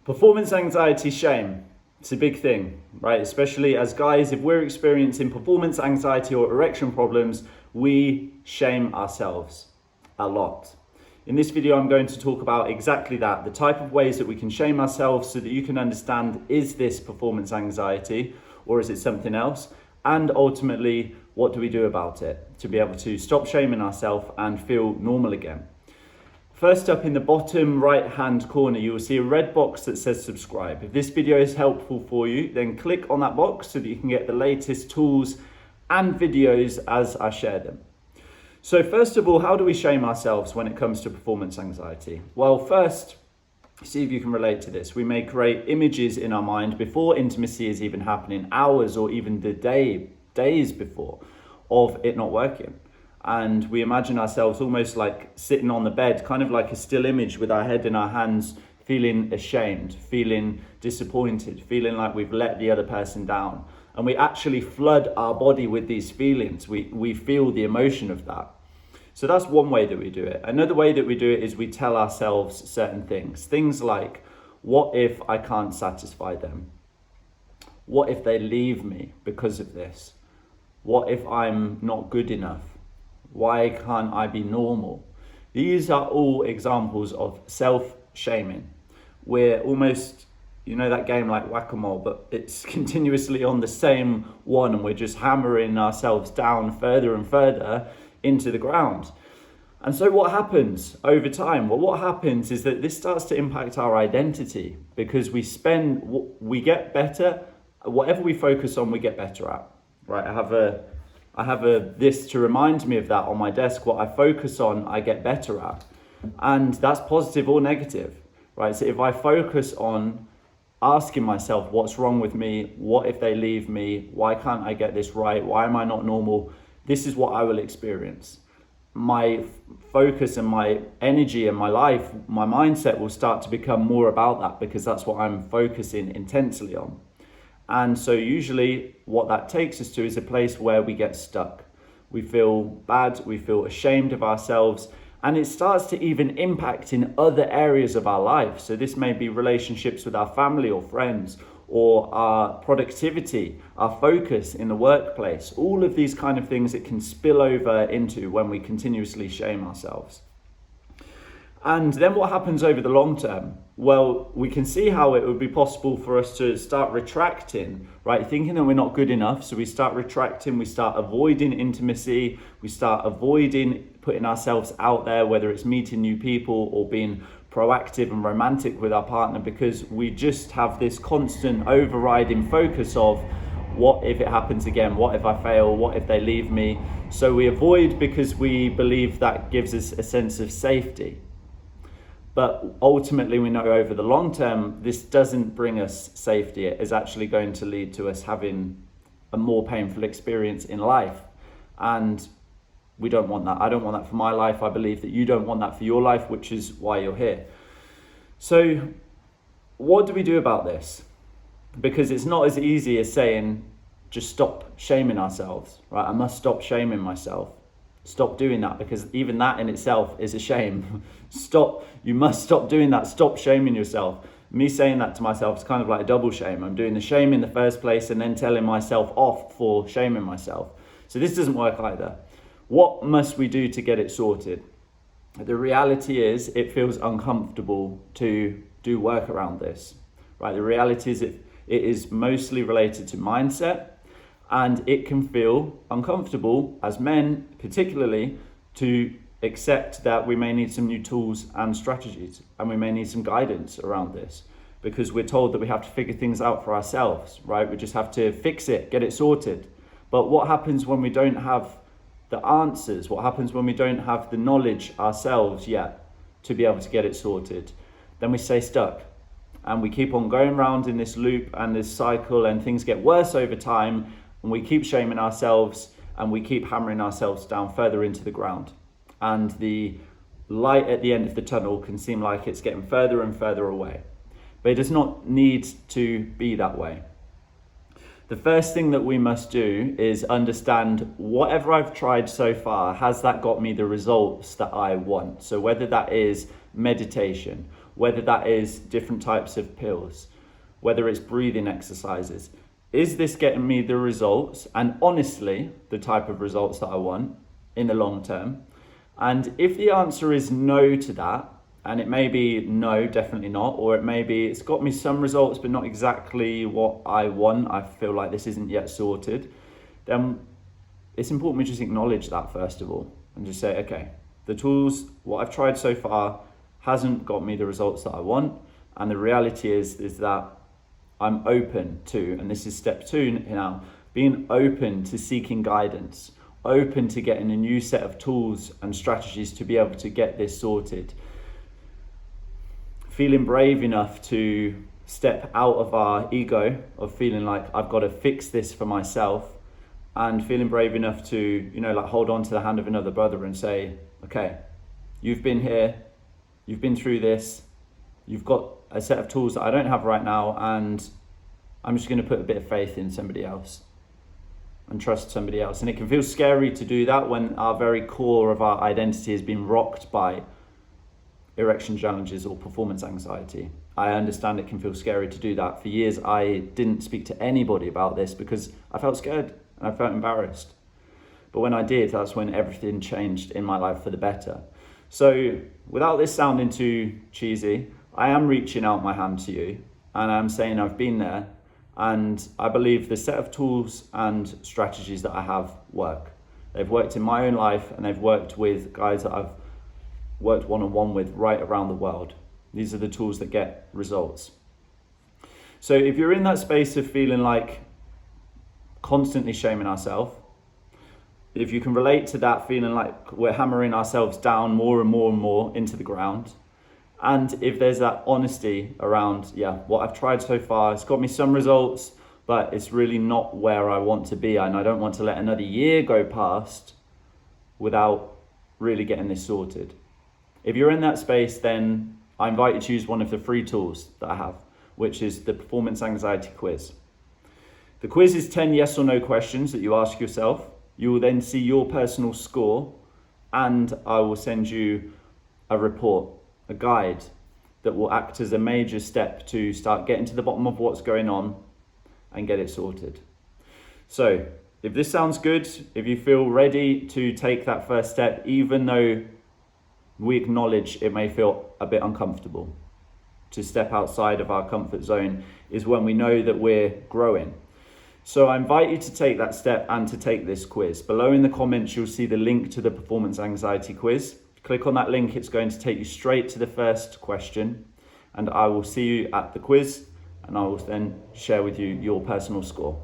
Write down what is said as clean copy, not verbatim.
Performance anxiety, shame. It's a big thing, right? Especially as guys, if we're experiencing performance anxiety or erection problems, we shame ourselves a lot. In this video, I'm going to talk about exactly that, the type of ways that we can shame ourselves so that you can understand, is this performance anxiety or is it something else? And ultimately, what do we do about it to be able to stop shaming ourselves and feel normal again? First up, in the bottom right-hand corner, you will see a red box that says subscribe. If this video is helpful for you, then click on that box so that you can get the latest tools and videos as I share them. So first of all, how do we shame ourselves when it comes to performance anxiety? Well, first, see if you can relate to this. We may create images in our mind before intimacy is even happening, hours or even the days before, of it not working. And we imagine ourselves almost like sitting on the bed, kind of like a still image with our head in our hands, feeling ashamed, feeling disappointed, feeling like we've let the other person down. And we actually flood our body with these feelings. We feel the emotion of that. So that's one way that we do it. Another way that we do it is we tell ourselves certain things. Things like, what if I can't satisfy them? What if they leave me because of this? What if I'm not good enough? Why can't I be normal? These are all examples of self-shaming. We're almost, you know that game like whack-a-mole, but it's continuously on the same one and we're just hammering ourselves down further and further into the ground. And so what happens over time? Well, what happens is that this starts to impact our identity because we get better, whatever we focus on, we get better at, right? I have this to remind me of that on my desk. What I focus on, I get better at. And that's positive or negative, right? So if I focus on asking myself, what's wrong with me? What if they leave me? Why can't I get this right? Why am I not normal? This is what I will experience. My focus and my energy and my life, my mindset will start to become more about that because that's what I'm focusing intensely on. And so usually what that takes us to is a place where we get stuck. We feel bad, we feel ashamed of ourselves, and it starts to even impact in other areas of our life. So this may be relationships with our family or friends, or our productivity, our focus in the workplace, all of these kind of things it can spill over into when we continuously shame ourselves. And then what happens over the long term? Well, we can see how it would be possible for us to start retracting, right? Thinking that we're not good enough. So we start retracting, we start avoiding intimacy, we start avoiding putting ourselves out there, whether it's meeting new people or being proactive and romantic with our partner, because we just have this constant overriding focus of, what if it happens again? What if I fail? What if they leave me? So we avoid because we believe that gives us a sense of safety. But ultimately, we know over the long term, this doesn't bring us safety. It is actually going to lead to us having a more painful experience in life. And we don't want that. I don't want that for my life. I believe that you don't want that for your life, which is why you're here. So what do we do about this? Because it's not as easy as saying, just stop shaming ourselves, right? I must stop shaming myself. Stop doing that, because even that in itself is a shame. You must stop doing that. Stop shaming yourself. Me saying that to myself is kind of like a double shame. I'm doing the shame in the first place and then telling myself off for shaming myself. So this doesn't work either. What must we do to get it sorted? The reality is it feels uncomfortable to do work around this, right? The reality is it is mostly related to mindset. And it can feel uncomfortable as men, particularly, to accept that we may need some new tools and strategies, and we may need some guidance around this, because we're told that we have to figure things out for ourselves, right? We just have to fix it, get it sorted. But what happens when we don't have the answers? What happens when we don't have the knowledge ourselves yet to be able to get it sorted? Then we stay stuck. And we keep on going around in this loop and this cycle, and things get worse over time. And we keep shaming ourselves and we keep hammering ourselves down further into the ground. And the light at the end of the tunnel can seem like it's getting further and further away. But it does not need to be that way. The first thing that we must do is understand, whatever I've tried so far, has that got me the results that I want? So whether that is meditation, whether that is different types of pills, whether it's breathing exercises. Is this getting me the results, and honestly, the type of results that I want in the long term? And if the answer is no to that, and it may be no, definitely not, or it may be it's got me some results but not exactly what I want, I feel like this isn't yet sorted, then it's important we just acknowledge that first of all and just say, okay, the tools, what I've tried so far hasn't got me the results that I want, and the reality is that I'm open to, and this is step 2 now, being open to seeking guidance, open to getting a new set of tools and strategies to be able to get this sorted. Feeling brave enough to step out of our ego of feeling like I've got to fix this for myself, and feeling brave enough to, hold on to the hand of another brother and say, okay, you've been here, you've been through this, you've got a set of tools that I don't have right now, and I'm just going to put a bit of faith in somebody else and trust somebody else. And it can feel scary to do that when our very core of our identity has been rocked by erection challenges or performance anxiety. I understand it can feel scary to do that. For years, I didn't speak to anybody about this because I felt scared and I felt embarrassed. But when I did, that's when everything changed in my life for the better. So without this sounding too cheesy, I am reaching out my hand to you and I'm saying I've been there, and I believe the set of tools and strategies that I have work. They've worked in my own life and they've worked with guys that I've worked one-on-one with right around the world. These are the tools that get results. So if you're in that space of feeling like constantly shaming ourselves, if you can relate to that feeling like we're hammering ourselves down more and more and more into the ground, and if there's that honesty around, what I've tried so far, it's got me some results, but it's really not where I want to be, and I don't want to let another year go past without really getting this sorted. If you're in that space, then I invite you to use one of the free tools that I have, which is the Performance Anxiety Quiz. The quiz is 10 yes or no questions that you ask yourself. You will then see your personal score, and I will send you a report, a guide that will act as a major step to start getting to the bottom of what's going on and get it sorted. So if this sounds good, if you feel ready to take that first step, even though we acknowledge it may feel a bit uncomfortable, to step outside of our comfort zone is when we know that we're growing. So I invite you to take that step and to take this quiz. Below in the comments, you'll see the link to the Performance Anxiety Quiz. Click on that link, it's going to take you straight to the first question, and I will see you at the quiz, and I will then share with you your personal score.